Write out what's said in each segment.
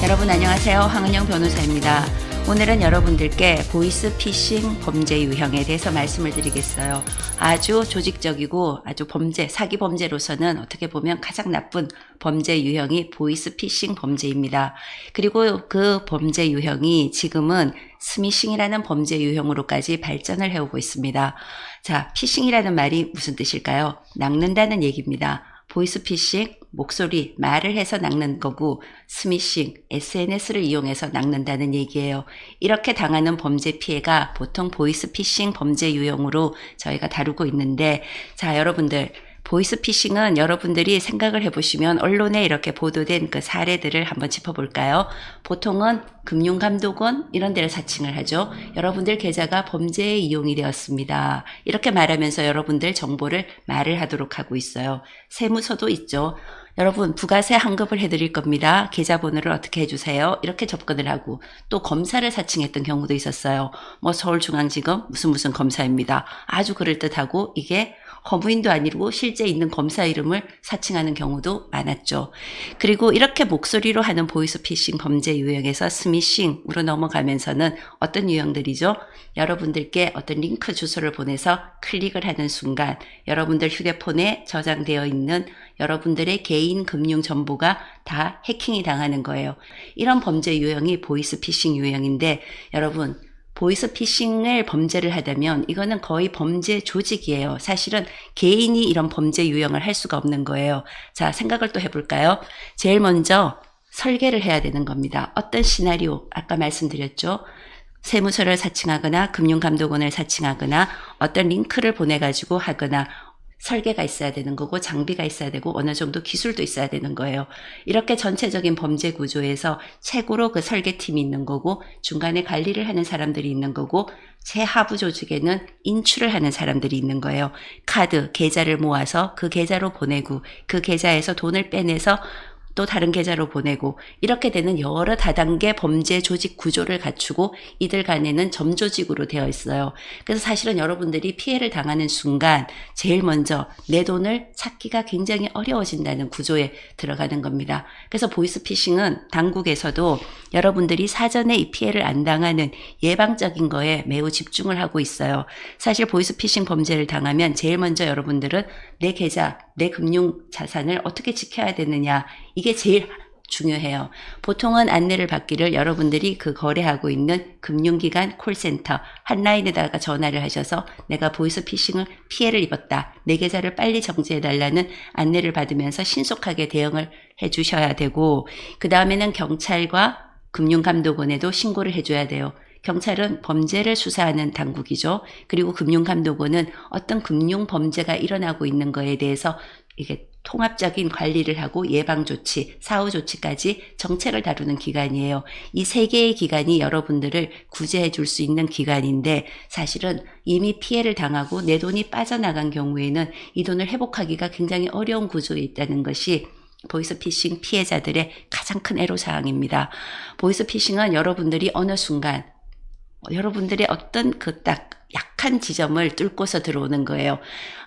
여러분 안녕하세요. 황은영 변호사입니다. 오늘은 여러분들께 보이스피싱 범죄 유형에 대해서 말씀을 드리겠어요. 아주 조직적이고 아주 사기 범죄로서는 어떻게 보면 가장 나쁜 범죄 유형이 보이스피싱 범죄입니다. 그리고 그 범죄 유형이 지금은 스미싱이라는 범죄 유형으로까지 발전을 해오고 있습니다. 자, 피싱이라는 말이 무슨 뜻일까요? 낚는다는 얘기입니다. 보이스피싱, 목소리, 말을 해서 낚는 거고, 스미싱, SNS를 이용해서 낚는다는 얘기예요. 이렇게 당하는 범죄 피해가 보통 보이스피싱 범죄 유형으로 저희가 다루고 있는데, 자, 여러분들, 보이스피싱은 여러분들이 생각을 해보시면 언론에 이렇게 보도된 그 사례들을 한번 짚어볼까요? 보통은 금융감독원 이런 데를 사칭을 하죠. 여러분들 계좌가 범죄에 이용이 되었습니다. 이렇게 말하면서 여러분들 정보를 말을 하도록 하고 있어요. 세무서도 있죠. 여러분 부가세 환급을 해드릴 겁니다. 계좌번호를 어떻게 해주세요. 이렇게 접근을 하고 또 검사를 사칭했던 경우도 있었어요. 뭐 서울중앙지검 무슨 검사입니다. 아주 그럴듯하고 이게 허무인도 아니고 실제 있는 검사 이름을 사칭하는 경우도 많았죠. 그리고 이렇게 목소리로 하는 보이스피싱 범죄 유형에서 스미싱으로 넘어가면서는 어떤 유형들이죠? 여러분들께 어떤 링크 주소를 보내서 클릭을 하는 순간 여러분들 휴대폰에 저장되어 있는 여러분들의 개인 금융 정보가 다 해킹이 당하는 거예요. 이런 범죄 유형이 보이스피싱 유형인데 여러분 보이스피싱을 범죄를 하다면 이거는 거의 범죄 조직이에요. 사실은 개인이 이런 범죄 유형을 할 수가 없는 거예요. 자, 생각을 또 해볼까요? 제일 먼저 설계를 해야 되는 겁니다. 어떤 시나리오, 아까 말씀드렸죠. 세무서를 사칭하거나 금융감독원을 사칭하거나 어떤 링크를 보내가지고 하거나 설계가 있어야 되는 거고 장비가 있어야 되고 어느 정도 기술도 있어야 되는 거예요. 이렇게 전체적인 범죄 구조에서 최고로 그 설계팀이 있는 거고 중간에 관리를 하는 사람들이 있는 거고 최하부 조직에는 인출을 하는 사람들이 있는 거예요. 카드, 계좌를 모아서 그 계좌로 보내고 그 계좌에서 돈을 빼내서 또 다른 계좌로 보내고 이렇게 되는 여러 다단계 범죄 조직 구조를 갖추고 이들 간에는 점조직으로 되어 있어요. 그래서 사실은 여러분들이 피해를 당하는 순간 제일 먼저 내 돈을 찾기가 굉장히 어려워진다는 구조에 들어가는 겁니다. 그래서 보이스피싱은 당국에서도 여러분들이 사전에 이 피해를 안 당하는 예방적인 거에 매우 집중을 하고 있어요. 사실 보이스피싱 범죄를 당하면 제일 먼저 여러분들은 내 계좌, 내 금융 자산을 어떻게 지켜야 되느냐 이게 제일 중요해요. 보통은 안내를 받기를 여러분들이 그 거래하고 있는 금융기관 콜센터 핫라인에다가 전화를 하셔서 내가 보이스피싱을 피해를 입었다. 내 계좌를 빨리 정지해달라는 안내를 받으면서 신속하게 대응을 해주셔야 되고 그 다음에는 경찰과 금융감독원에도 신고를 해줘야 돼요. 경찰은 범죄를 수사하는 당국이죠. 그리고 금융감독원은 어떤 금융범죄가 일어나고 있는 거에 대해서 이게 통합적인 관리를 하고 예방조치, 사후조치까지 정책을 다루는 기관이에요. 이 세 개의 기관이 여러분들을 구제해 줄 수 있는 기관인데 사실은 이미 피해를 당하고 내 돈이 빠져나간 경우에는 이 돈을 회복하기가 굉장히 어려운 구조에 있다는 것이 보이스피싱 피해자들의 가장 큰 애로사항입니다. 보이스피싱은 여러분들이 어느 순간 여러분들의 어떤 그 딱 약한 지점을 뚫고서 들어오는 거예요.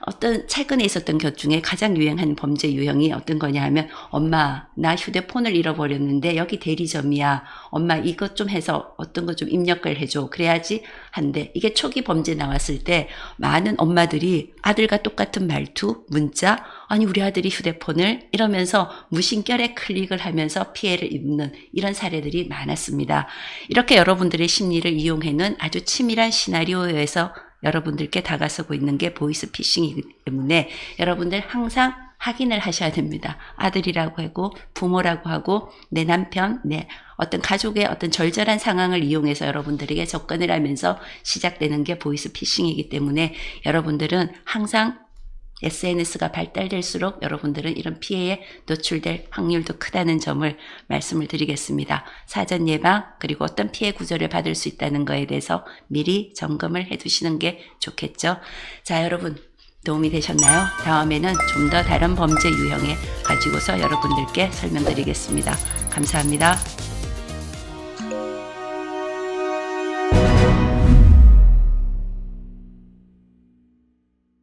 어떤 최근에 있었던 것 중에 가장 유행한 범죄 유형이 어떤 거냐 하면 엄마 나 휴대폰을 잃어버렸는데 여기 대리점이야. 엄마 이것 좀 해서 어떤 거 좀 입력을 해줘. 그래야지 한대. 이게 초기 범죄 나왔을 때 많은 엄마들이 아들과 똑같은 말투, 문자 아니 우리 아들이 휴대폰을 이러면서 무심결에 클릭을 하면서 피해를 입는 이런 사례들이 많았습니다. 이렇게 여러분들의 심리를 이용해는 아주 치밀한 시나리오에서 여러분들께 다가서고 있는 게 보이스피싱이기 때문에 여러분들 항상 확인을 하셔야 됩니다. 아들이라고 하고 부모라고 하고 내 남편, 내 어떤 가족의 어떤 절절한 상황을 이용해서 여러분들에게 접근을 하면서 시작되는 게 보이스피싱이기 때문에 여러분들은 항상 SNS가 발달될수록 여러분들은 이런 피해에 노출될 확률도 크다는 점을 말씀을 드리겠습니다. 사전 예방 그리고 어떤 피해 구조를 받을 수 있다는 거에 대해서 미리 점검을 해두시는 게 좋겠죠. 자, 여러분 도움이 되셨나요? 다음에는 좀 더 다른 범죄 유형에 가지고서 여러분들께 설명드리겠습니다. 감사합니다.